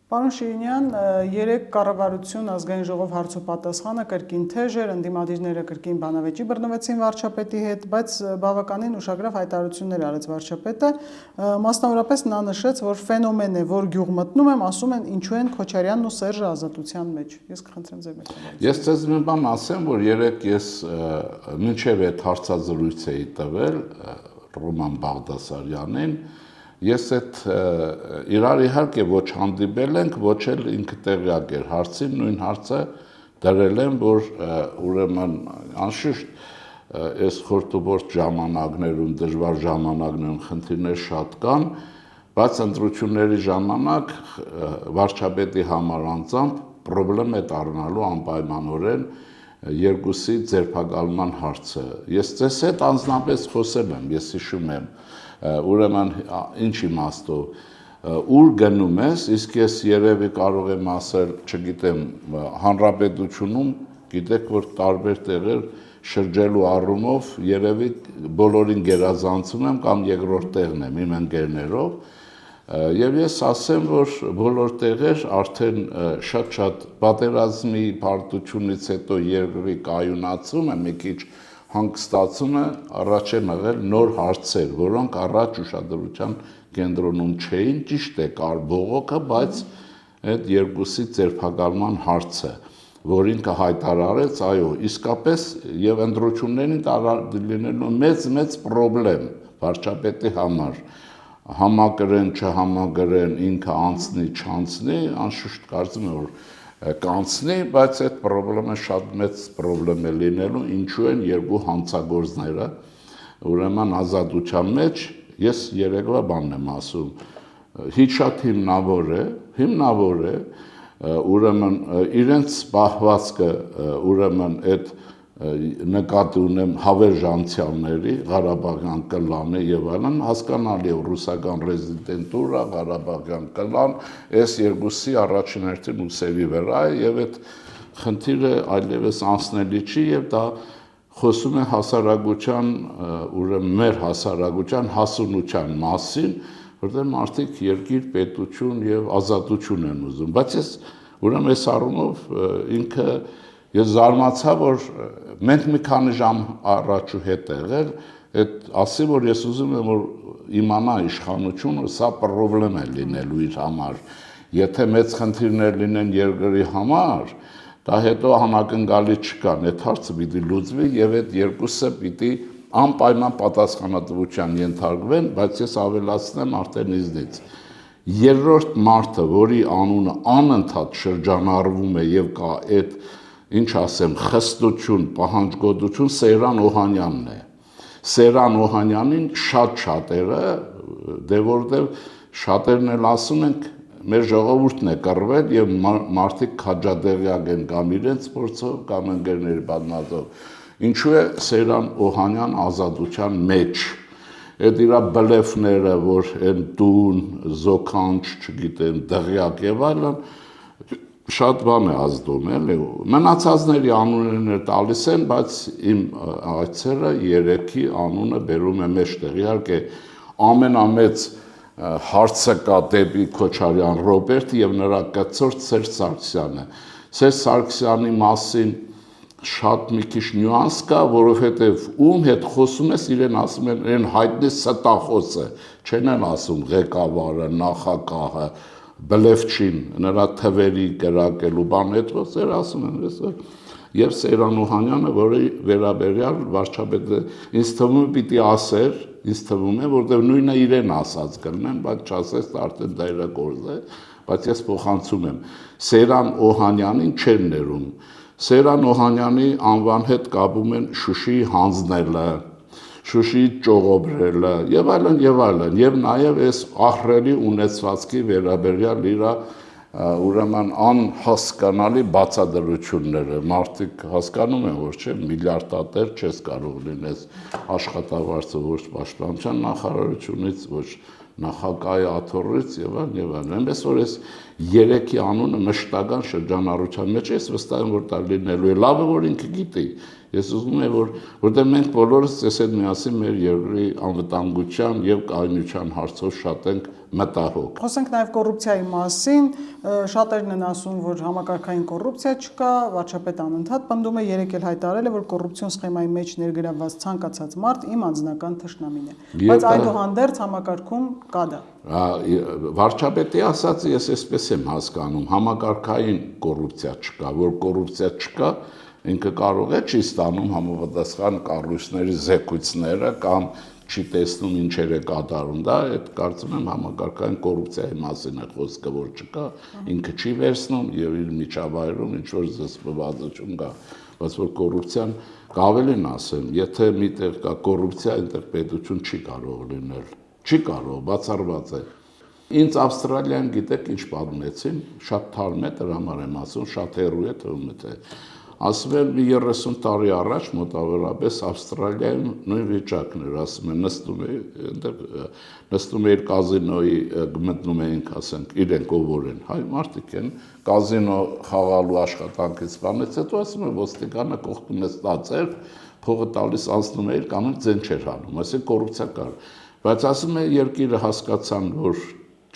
Պարոն Շիրինյան, երեք կառավարություն ազգային ժողով հարցոպատասխանը կրկին թեժ էր, ընդդիմադիրները կրկին բանավեճի բռնվեցին վարչապետի հետ, բայց բավականին ուշագրավ հայտարարություններ արեց վարչապետը, մասնավորապես նա նշեց, որ ֆենոմեն է, որ գյուղ մտնում եմ, ասում են ինչու են Քոչարյանն ու Սերժը ազատության մեջ։ Ես կխնդրեմ ձեր մեկնաբանությունը։ Ես ձեզ մի բան ասեմ, որ երեք ես մինչև այդ հարցազրույց էի տվել Ռոման Բաղդասարյանին, ես այդ իրար իհարկե ոչ հանդիպել ենք, ոչ էլ ինքը տեղյակ էր հարցին, նույն հարցը դրել եմ, որ ուրեմն անշուշտ այս խորտուբորտ ժամանակներում, դժվար ժամանակներում խնդիրներ շատ կան, բայց ընտրությունների ժամանակ վարչապետի համար անձամբ պրոբլեմ է դառնալու անպայմանորեն երկուսի ձերբակալման հարցը։ Ես ձեզ հետ անձնապես խոսել եմ, ես հիշում եմ, ուրեմն ինչ իմաստով, ուր գնում ես, իսկ ես երևի կարող եմ ասել, չգիտեմ, հանրապետությունում, գիտեք, որ տարբեր տեղեր շրջելու առումով երևի բոլորին գերազանցում եմ կամ երկրորդ տեղն եմ իմ ընկերներով, եւ ես ասեմ, որ բոլոր տեղեր արդեն շատ պատերազմի պարտությունից հետո երկրի կայունացումը, մի քիչ հանգստացումը առաջ են եղել նոր հարցեր, որոնք առաջ ուշադրության կենտրոնում չէին, ճիշտ է, կար բողոքը, բայց այդ երկուսի ձերբակալման հարցը, որին կհայտարարեց, այո, իսկապես եւ ընտրություններին լինելու մեծ պրոբլեմ վարչապետի համար, համակրեն, չհամակրեն, ինքը անցնի, չանցնի, անշուշտ կարծում եմ, որ կանցնի, բայց այդ պրոբլեմը շատ մեծ պրոբլեմ է լինելու, ինչու են երկու հանցագործները, ուրեմն ազատության մեջ, ես երեկվա բանն եմ ասում, շատ հիմնավոր է, ուրեմն իրենց պահվածքը, ուրեմն այդ նկատի ունեմ հավերժ անցյալների, Ղարաբաղյան կլանը եւ այլն, հասկանալի է ռուսական ռեզիդենտուրա, Ղարաբաղյան կլան, այս երկուսի առաջին հերթին ուսևի վրա է եւ այդ խնդիրը այլևս անցնելի չի եւ դա խոսում է հասարակության, ուրեմն մեր հասարակության հասունության մասին, որտեղ մարդիկ երկիր, պետություն եւ ազատություն են ուզում, բայց ես ուրեմն այս առումով ինքը ես զարմացա, որ մենք մի քանի ժամ առաջուհետ եղել, այդ ասի, որ ես ուզում եմ, որ իմանա իշխանությունը, սա պրոբլեմ է լինելու իր համար, եթե մեծ խնդիրներ լինեն երկրի համար, դա հետո համակնգալի չկան, այդ հարցը պիտի լուծվի եւ այդ երկուսը պիտի անպայման պատասխանատվության ենթարկվեն, բայց ես ավելացնեմ արդեն ինձնից։ Երրորդ մարդը, որի անունը անընդհատ շրջանառվում է եւ կա այդ ինչ ասեմ, խստություն, պահանջկոտություն Սեյրան Օհանյանն է։ Սեյրան Օհանյանին շատերը, դե որտեղ շատերն էլ ասում ենք, մեր ժողովուրդն է կռվել եւ մարդիկ քաջադեղյակ են կամ իրենց փորձով, կամ ընկերների բաննատով։ Ինչու է Սեյրան Օհանյան ազատության մեջ։ Այդ իրա բլեֆները, որ այն տուն, զոքանչ, չգիտեմ, դղյակ եւ այլն, շատ բան է ազդում, էլի, մնացածների անունները տալիս են, բայց իմ այցերը երեքի անունը բերում է մեջտեղ, իհարկե ամենամեծ հարցը կա դեպի Քոչարյան Ռոբերտը եւ նրա կցորդ Սերժ Սարգսյանը։ Սերժ Սարգսյանի մասին շատ մի քիչ նյուանս կա, որովհետեւ ում հետ խոսում ես, իրեն ասում են, իրեն հայտնի ստախոսը, չեն են ասում ղեկավարը, նախագահը, բլեֆչին, նրա թվերի կրակելու բան հետոսեր ասում են, եւ Սեյրան Օհանյանը, որի վերաբերյալ վարչապետը ինձ թվում է պիտի ասեր, ինձ թվում է, որտեղ նույնը իրեն ասած կլինեն, բայց չասես արդեն դա իր գործ է, բայց ես փոխանցում եմ։ Սեյրան Օհանյանին չեն ներում։ Սեյրան Օհանյանի անվան հետ կապում են Շուշիի հանձնելը, Շուշիի ճողոբրելը եւ այլն եւ նաեւ այս ահռելի ունեցվածքի վերաբերյալ իր ուրեմն անհասկանալի բացադրությունները մարդիկ հասկանում են որ չէ միլիարդատեր չես կարող լինես աշխատավարձը ոչ պաշտպանության նախարարությունից ոչ նախագահի աթոռից եւ այլն այնպես որ ես երեքի անունը մշտական շրջանառության մեջ ես վստահ եմ, որ դա լինելու է։ Լավ է, որ ինքը գիտի։ Ես ուզում եմ, որտեղ մենք բոլորս ես այդ միասին մեր երկրի անվտանգության եւ կայունության հարցով շատ ենք մտահոգ։ Խոսենք նաև կոռուպցիայի մասին, շատերն են ասում, որ համակարգային կոռուպցիա չկա, վարչապետը անընդհատ պնդում է, երեք էլ հայտարարել է, որ կոռուպցիոն սխեմայի մեջ ներգրավված ցանկացած մարդ իմ անձնական թշնամին է։ Բայց այդուհանդերձ համակարգում կա դա։ Վարչապետի ասածը ես այսպես եմ հասկանում, համակարգային կոռուպցիա չկա, որ կոռուպցիա չկա, ինքը կարող է չի ստանում համապատասխան կառույցների զեկույցները կամ չի տեսնում ինչեր է կատարում, դա այդ կարծում եմ համակարգային կոռուպցիայի մասին է խոսքը, որ չկա, ինքը չի վերցնում եւ իր միջավայրում ինչ որ զսպվածություն կա, բայց որ կոռուպցիան կավելին ասեմ, եթե միտեղ կա կոռուպցիա, այնտեղ պետություն չի կարող լինել, չի կարող, բացառված է։ Ինձ Ավստրալիան գիտեք ինչ պատմեցին, շատ թարմ է, դրա համար եմ ասում, շատ հեռու է թվում է թե ասում եմ մի 30 տարի առաջ մոտավորապես Ավստրալիայում նույն վիճակն էր, ասում եմ նստում էիր կազինոյի մտնում էինք, ասենք, իրենք ով են, հայ մարդիկ են, կազինո խաղալու աշխատանքից բանից հետո ասում եմ ոստիկանը կողքում է ստացել, փողը տալիս անցնում էիր կամ ձեն չէր հանում, այսինքն կոռուպցիա կար, բայց ասում եմ երկիրը հասկացան, որ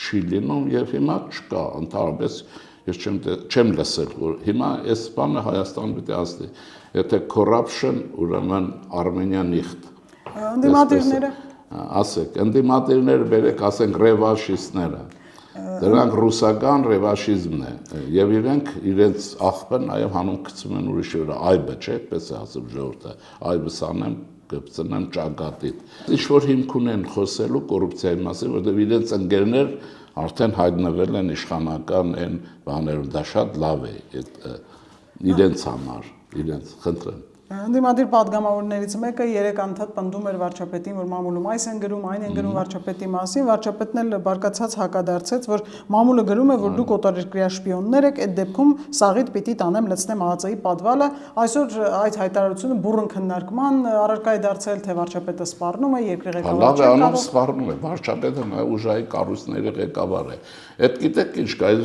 չի լինում եւ հիմա չկա, ընդհանրապես ես չեմ լսել, որ հիմա այս բանը Հայաստան պիտի ասի, եթե corruption, ուրեմն Armenia nicht։ Ընդդիմադիրները ասեք, ընդդիմադիրները բերեք, ասենք ռևանշիստները, դրանք ռուսական ռևանշիզմն է, եւ իրենց աղբը նաեւ հանում գցում են ուրիշի վրա, այբը չէ, այդպես է ասում ժողովուրդը, այբը սանեմ կպցնեմ ճակատիդ։ Ինչ որ հիմք ունեն խոսելու կոռուպցիայի մասին, որտեղ իրենց ընկերներ արդեն հայտնվել են իշխանական այն բաներում, դա շատ լավ է իրենց համար, իրենց խնդրեմ։ Ընդդիմադիր պատգամավորներից մեկը երեք անդադ պնդում էր վարչապետին, որ մամուլում այս են գրում, այն են գրում վարչապետի մասին, վարչապետն էլ բարկացած հակադարձեց, որ մամուլը գրում է, որ դուք օտարերկրյա շպիոններ եք, այդ դեպքում սաղիդ պիտի տանեմ լցնեմ ԱԱԾ-ի պատվալը, այսօր այդ հայտարարությունը բուռն քննարկման առարկա է դարձել, թե վարչապետը սպառնում է, երկրի ղեկավարը չէ կարող սպառնում է, վարչապետը նաև ուժային կառույցների ղեկավար է։ Այդ գիտեք ինչ կա,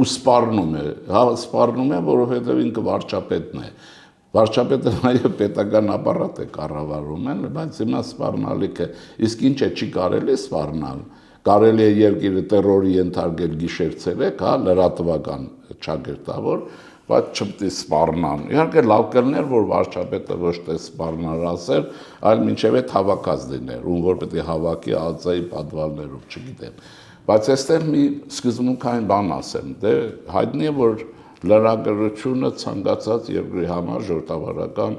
ու սպառնում է, հա սպառնում է, որովհետև ինքը վարչապետն է։ Վարչապետը նաև պետական ապարատ է կառավարում են, բայց հիմա սպառնալիքը, իսկ ինչ է չի կարելի սպառնալ, կարելի է երկիրը տերորի ենթարկել գիշեր-ցերեկ, հա, լրատվական ճակերտավոր, բայց չպետք է սպառնան։ Իհարկե լավ կլներ, որ վարչապետը ոչ թե սպառնար ասել, այլ մինչև այդ հավաքած լիներ, ում որ պետք է հավաքի ԱԱԾ-ի պատվալներով, չգիտեմ։ Բայց այստեղ մի սկզբունքային բան ասեմ, դե հայտնի է, որ լրագրությունը ցանկացած երկրի համար ժողովրդավարական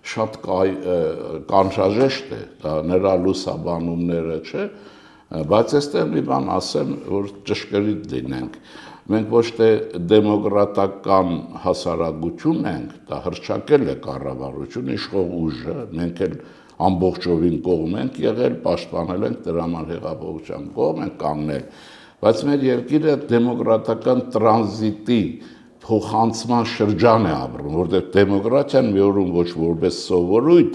շատ կանխաժեշտ է, դա նրա լուսաբանումները չէ, բայց այստեղ մի բան ասեմ, որ ճշգրիտ լինենք։ Մենք ոչ թե դեմոկրատական հասարակություն ենք, դա հռչակել է կառավարություն, իշխող ուժը, մենք էլ ամբողջովին կողմ ենք եղել, պաշտպանել ենք դրա համար հեղափոխության կողմ ենք կանգնել, բայց մեր երկիրը դեմոկրատական տրանզիտի փոխանցման շրջան է ապրում, որտեղ դեմոկրատիան մի օրում ոչ որպես սովորույթ,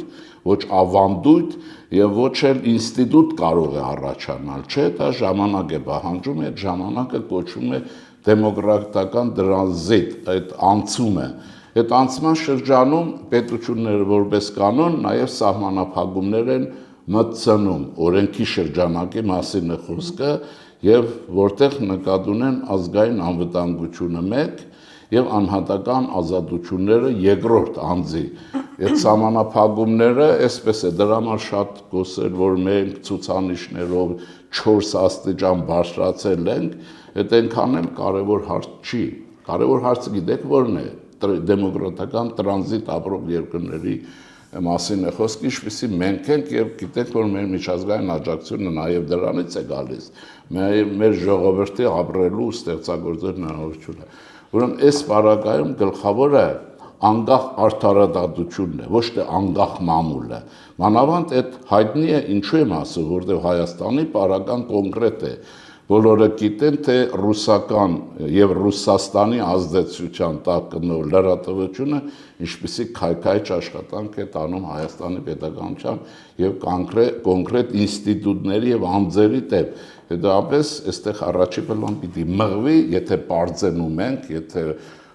ոչ ավանդույթ եւ ոչ էլ ինստիտուտ կարող է առաջանալ, չէ, դա ժամանակ է պահանջում, այդ ժամանակը կոչվում է դեմոկրատական տրանզիտ, այդ անցումը։ Այդ անցման շրջանում պետությունները որպես կանոն նաեւ սահմանափակումներ են մտցնում, օրենքի շրջանակի մասին է խոսքը եւ որտեղ նկատի ունեն ազգային անվտանգությունը մեկ եւ անհատական ազատությունները երկրորդ անձի։ Այդ սահմանափակումները այսպես է, դրա համար շատ գոսեր, որ մենք ցուցանիշներով 4 աստիճան բարձրացել ենք, այդ այնքան էլ կարևոր հարց չի։ Կարևոր հարցը գիտեք որն է, դեմոկրատական տրանզիտ ապրող երկրների մասին է խոսքը, ինչպեսի մենք ենք եւ գիտենք, որ մեր միջազգային աջակցությունը նաեւ դրանից է գալիս։ Մեր ժողովրդի ապրելու ստեղծագործելու հնարավորությունը։ Ուրեմն այս պարագայում գլխավորը անկախ արդարադատությունն է, ոչ թե անկախ մամուլը։ Մանավանդ այդ հայտնի է ինչու եմ ասում, որտեղ Հայաստանի պարագան կոնկրետ է։ Բոլորը գիտեն, թե ռուսական եւ Ռուսաստանի ազդեցության տակ գտնող լրատվությունը ինչպիսի քայքայիչ աշխատանք է տանում Հայաստանի պետականության եւ կոնկրետ ինստիտուտների եւ անձերի դեմ։ հետո այստեղ առաջի պլան պիտի մղվի, եթե բարձենում ենք, եթե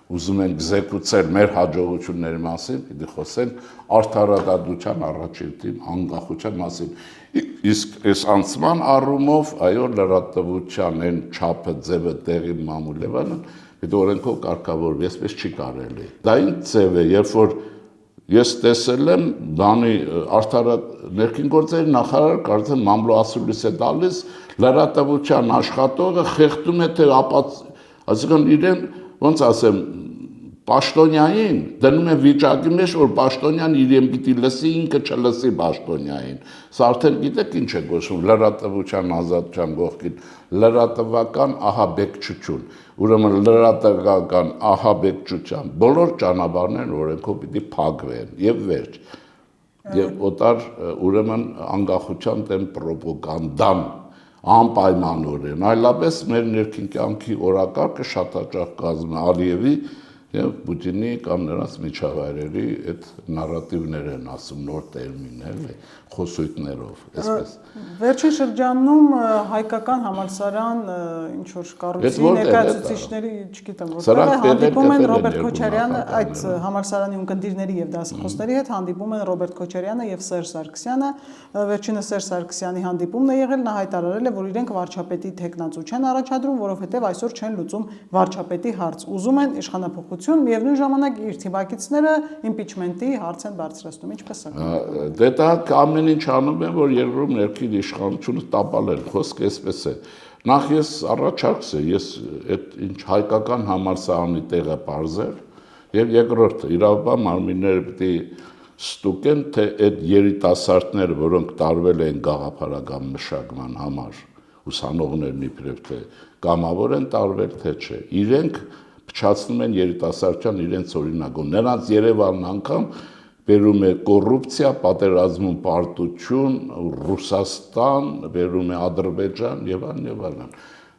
ուզում ենք զեկուցել մեր հաջողությունների մասին, պիտի խոսենք արդարադատության առաջին անկախության մասին։ Իսկ այս անցման առումով, այո, լրատվության այն չափը, ձևը, տեղի մամուլևանը, պիտի օրենքով կարգավորվի, այսպես չի կարելի։ Դա ինչ ձև է, երբ որ ես տեսել եմ բանի ներքին գործերի նախարար կարծեմ մամլոասուլիս է տալիս լրատվության աշխատողը խեղդում է թե այսինքն իրեն ոնց ասեմ պաշտոնյային դնում է վիճակի մեջ որ պաշտոնյան իրեն պիտի լսի ինքը չլսի պաշտոնյային սա արդեն գիտեք ինչ է գոչվում լրատվության ազատության կողքին լրատվական ահաբեկչություն ուրեմն լրատվական ահաբեկչության բոլոր ճանապարհներն օրենքով պիտի փակվեն եւ վերջ եւ օտար ուրեմն անկախության դեմ ռոպագանդան անպայմանորեն այլապես մեր ներքին կյանքի օրակարգը շատ հաճախ կազմում է Ալիևի եւ Պուտինի կամ նրանց միջավայրերի այդ նարատիվներ են ասում նոր տերմին էլի խոսույթներով այսպես Վերջին շրջանում հայկական համալսարան ինչ որ կառույցի ներկայացուցիչների չգիտեմ որտեղ հանդիպում են Ռոբերտ Քոչարյանը այդ համալսարանի ունկնդիրների եւ դասախոսների հետ հանդիպում են Ռոբերտ Քոչարյանը եւ Սերժ Սարգսյանը վերջինս Սերժ Սարգսյանի հանդիպումն է եղել նա հայտարարել է որ իրենք վարչապետի տեխնացու չեն առաջադրում որովհետեւ այսօր չեն լուծում վարչապետի հարց ուզում են իշխանափոխություն միևնույն ժամանակ իր թիվակիցները իմպիչմենտի հարց են բարձրացնում ինչպես է դե դա ամեն ինչ անում են որ երկրում ներքին իշխանությունը տապալել խոսքը այսպես է նախ ես առաջարկս է ես այդ ինչ հայկական համալսարանի տեղը բարձր եւ երկրորդը իրավաբան մարմինները պիտի ստուգեն թե այդ երիտասարդները որոնք տարվել են գաղափարական մշակման համար ուսանողներն իբրև թե կամավոր են տարվել թե չէ իրենք փչացնում են երիտասարդության իրենց օրինակով նրանց Երևանն անգամ բերում է կոռուպցիա, պատերազմում պարտություն, Ռուսաստան, բերում է Ադրբեջան եւ այլն։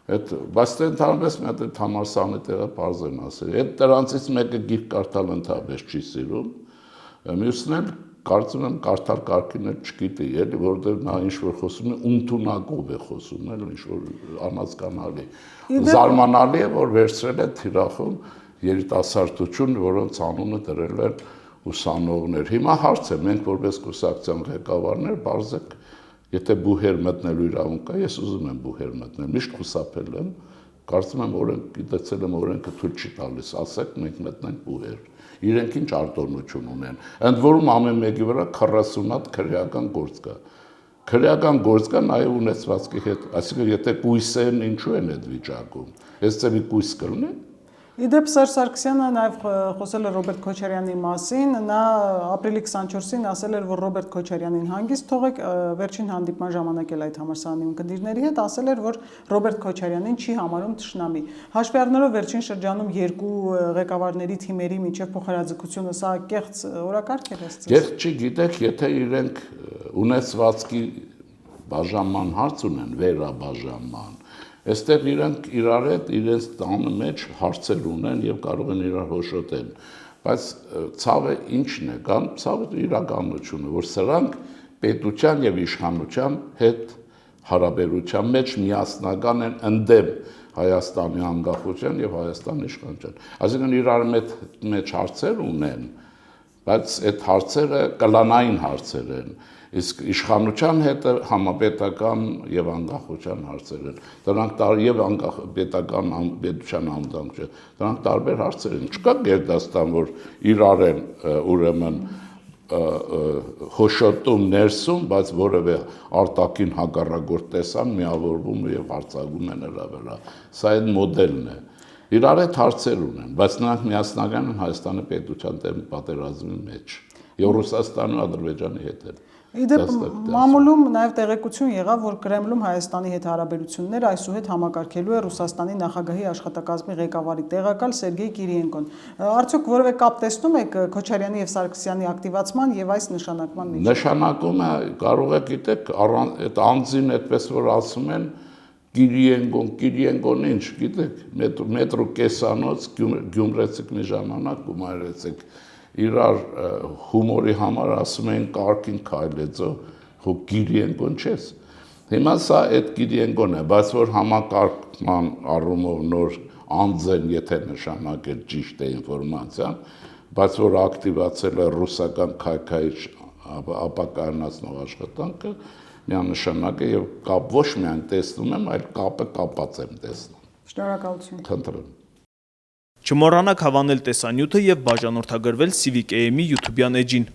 Այդ բայց ընդհանրապես մի հատ համալսարանի տեղը բարձ են ասել։ Այդ դրանցից մեկը գիրք կարդալ ընդհանրապես չի սիրում։ Մյուսն էլ կարծում եմ կարդալ կարգին էլ չգիտի, էլի որովհետեւ նա ինչ որ խոսում է ունտունակով է խոսում, էլ ինչ որ անհասկանալի։ Զարմանալի է որ վերցրել է թիրախում երիտասարդություն, որոնց անունը դրել են ուսանողներ։ Հիմա հարց է, մենք որպես կուսակցության ղեկավարներ բարձեք, եթե բուհեր մտնելու իրավունք կա, ես ուզում եմ բուհեր մտնել, միշտ խուսափել եմ, կարծում եմ օրենք գիտեցել եմ օրենքը թույլ չի տալիս, ասեք մենք մտնենք բուհեր։ Իրենք ինչ արտոնություն ունեն։ Ընդ որում ամեն մեկի վրա 40 հատ քրեական գործ կա։ Քրեական գործ կա նաև ունեցվածքի հետ, այսինքն եթե կույսերն ինչու են այդ վիճակում։ Այս ծերի կույս կլինի։ Իդեպ Սերժ Սարգսյանը նաև խոսել է Ռոբերտ Քոչարյանի մասին, նա ապրիլի 24-ին ասել էր, որ Ռոբերտ Քոչարյանին հանգիստ թողեք, վերջին հանդիպման ժամանակ էլ այդ համալսարանի ունկնդիրների հետ ասել էր, որ Ռոբերտ Քոչարյանին չի համարում թշնամի։ Հաշվի առնելով վերջին շրջանում երկու ղեկավարների թիմերի միջև փոխհրաձգությունը, սա կեղծ օրակարգ է դարձել։ Կեղծ չի, գիտեք, եթե իրենք ունեցվածքի բաժանման հարց ունեն, վերաբաժանման Այստեղ իրանք իրար հետ իրենց տանը մեջ հարցեր ունեն եւ կարող են իրար հոշոտեն, բայց ցավը ինչն է, կամ ցավը իրականությունը, որ սրանք պետության եւ իշխանության հետ հարաբերության մեջ միասնական են ընդդեմ Հայաստանի անկախության եւ Հայաստանի իշխանության։ Այսինքն իրար մեջ հարցեր ունեն, բայց այդ հարցերը կլանային հարցեր են։ Իսկ իշխանության հետ համապետական եւ անկախության հարցեր են։ Դրանք եւ պետական պետության անվտանգություն։ Դրանք տարբեր հարցեր են։ Չկա գերդաստան, որ իրար են ուրեմն հոշոտում ներսում, բայց որևէ արտաքին հակառակորդ տեսան միավորվում եւ հարցակում են նրա վրա։ Սա այդ մոդելն է։ Իրար հետ հարցեր ունեն, բայց նրանք միասնական են Հայաստանի պետության դեմ պատերազմի մեջ։ Եվ Ռուսաստանի ու Ադրբեջանի հետ են։ Իդեպ մամուլում նաև տեղեկություն եղավ, որ Կրեմլում Հայաստանի հետ հարաբերությունները այսուհետ համակարգելու է Ռուսաստանի նախագահի աշխատակազմի ղեկավարի տեղակալ Սերգեյ Կիրիենկոն։ Արդյոք որևէ կապ տեսնում եք Քոչարյանի եւ Սարգսյանի ակտիվացման եւ այս նշանակման միջեւ։ Նշանակումը կարող է գիտեք, այդ անձին այդպես որ ասում են Կիրիենկոն ինչ, գիտեք, մետրո կեսանոց Գյումրեցիք մի ժամանակ գումարեցիք իրար հումորի համար ասում են կարգին քայլեցո հո Կիրիենկոն չես Հիմա սա այդ գիրենգոն է, բայց որ համակարգման առումով նոր անձեն, եթե նշանակել ճիշտ է ինֆորմացիան, բայց որ ակտիվացել է ռուսական քայքայիչ ապակայունացնող աշխատանքը, միանշանակ է եւ կապ ոչ միայն տեսնում եմ, այլ կապը կապած եմ տեսնում։ Շնորհակալություն։ Խնդրեմ։ Չմոռանաք հավանել տեսանյութը եւ բաժանորդագրվել Civic AM-ի YouTube-յան էջին։